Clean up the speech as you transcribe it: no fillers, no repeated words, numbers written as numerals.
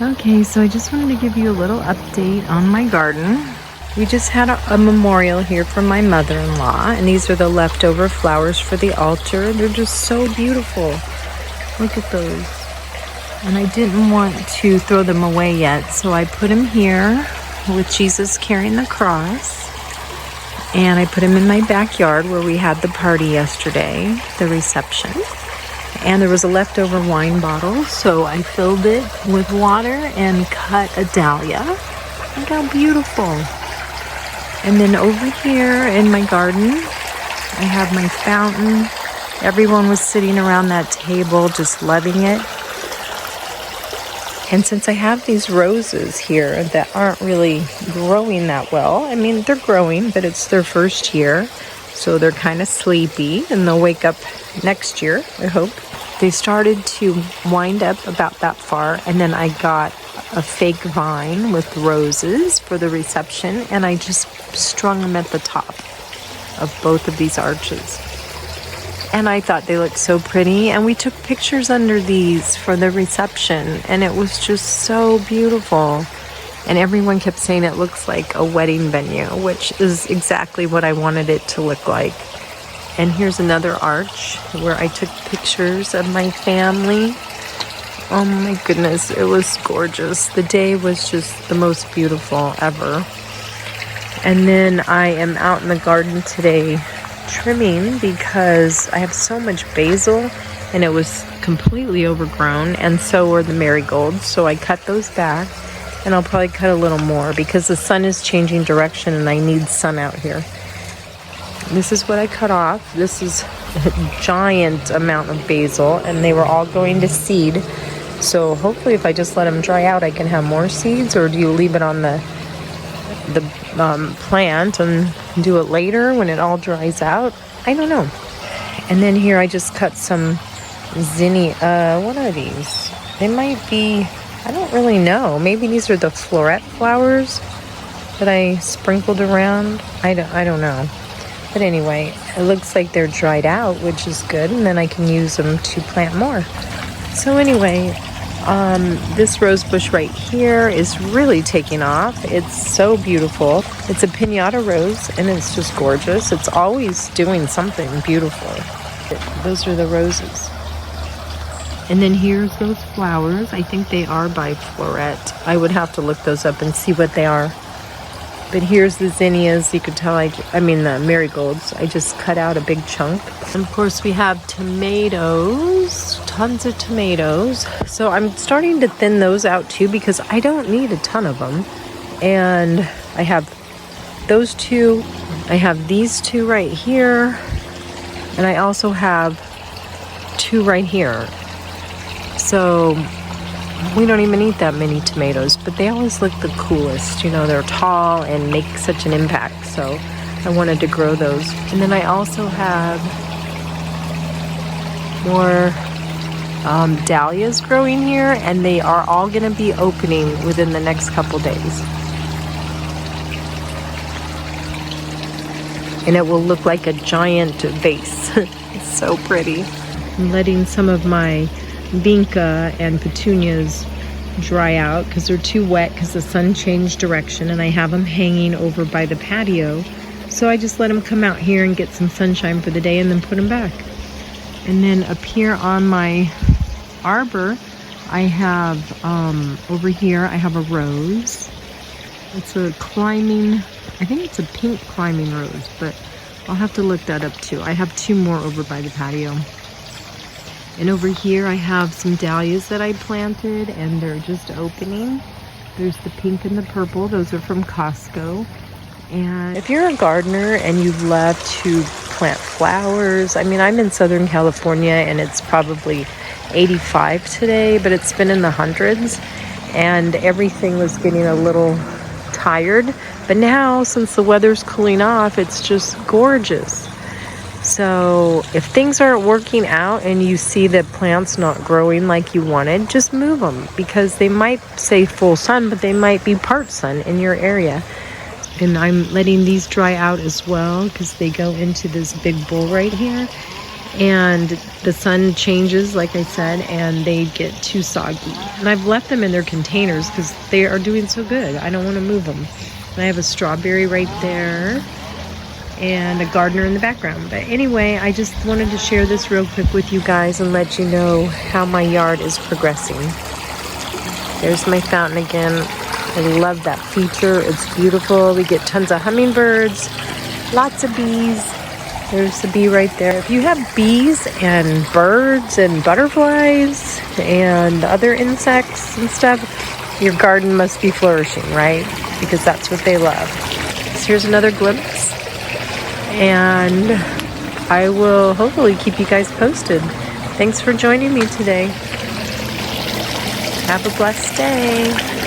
Okay, so I just wanted to give you a little update on my garden. We just had a memorial here from my mother-in-law, and these are the leftover flowers for the altar. They're just so beautiful. Look at those. And I didn't want to throw them away yet, so I put them here with Jesus carrying the cross. And I put them in my backyard where we had the party yesterday, the reception. And there was a leftover wine bottle, so I filled it with water and cut a dahlia. Look how beautiful. And then over here in my garden, I have my fountain. Everyone was sitting around that table just loving it. And since I have these roses here that aren't really growing that well, I mean, they're growing, but it's their first year. So they're kind of sleepy, and they'll wake up next year, I hope. They started to wind up about that far, and then I got a fake vine with roses for the reception, and I just strung them at the top of both of these arches. And I thought they looked so pretty, and we took pictures under these for the reception, and it was just so beautiful. And everyone kept saying it looks like a wedding venue, which is exactly what I wanted it to look like. And here's another arch where I took pictures of my family. Oh my goodness, it was gorgeous. The day was just the most beautiful ever. And then I am out in the garden today trimming because I have so much basil and it was completely overgrown, and so were the marigolds. So I cut those back, and I'll probably cut a little more because the sun is changing direction and I need sun out here. This is what I cut off. This is a giant amount of basil, and they were all going to seed. So hopefully if I just let them dry out, I can have more seeds. Or do you leave it on the plant and do it later when it all dries out? I don't know. And then here I just cut some zinnia. What are these? They might be, I don't really know. Maybe these are the floret flowers that I sprinkled around. I don't know. But anyway, it looks like they're dried out, which is good, and then I can use them to plant more. So anyway, this rose bush right here is really taking off. It's so beautiful. It's a piñata rose, and it's just gorgeous. It's always doing something beautiful. Those are the roses. And then here's those flowers. I think they are by Floret. I would have to look those up and see what they are. But here's the zinnias. You could tell, I mean the marigolds. I just cut out a big chunk. And of course we have tomatoes, tons of tomatoes. So I'm starting to thin those out too because I don't need a ton of them. And I have those two. I have these two right here. And I also have two right here. So we don't even eat that many tomatoes, but they always look the coolest. You know, they're tall and make such an impact. So I wanted to grow those. And then I also have more dahlias growing here, and they are all going to be opening within the next couple days. And it will look like a giant vase. It's so pretty. I'm letting some of my vinca and petunias dry out because they're too wet because the sun changed direction, and I have them hanging over by the patio. So I just let them come out here and get some sunshine for the day and then put them back. And then up here on my arbor, I have over here I have a rose. It's a climbing, I think it's a pink climbing rose, but I'll have to look that up too. I have two more over by the patio. And over here I have some dahlias that I planted, and they're just opening. There's the pink and the purple. Those are from Costco. And if you're a gardener and you love to plant flowers, I mean, I'm in Southern California and it's probably 85 today, but it's been in the hundreds, and everything was getting a little tired. But now, since the weather's cooling off, it's just gorgeous. So if things aren't working out and you see that plants not growing like you wanted, just move them, because they might say full sun, but they might be part sun in your area. And I'm letting these dry out as well because they go into this big bowl right here. and the sun changes, like I said, and they get too soggy. And I've left them in their containers because they are doing so good. I don't want to move them. And I have a strawberry right there and a gardener in the background. But anyway, I just wanted to share this real quick with you guys and let you know how my yard is progressing. There's my fountain again. I love that feature. It's beautiful. We get tons of hummingbirds, lots of bees. There's the bee right there. If you have bees and birds and butterflies and other insects and stuff, your garden must be flourishing, right? Because that's what they love. So here's another glimpse. And I will hopefully keep you guys posted. Thanks for joining me today. Have a blessed day.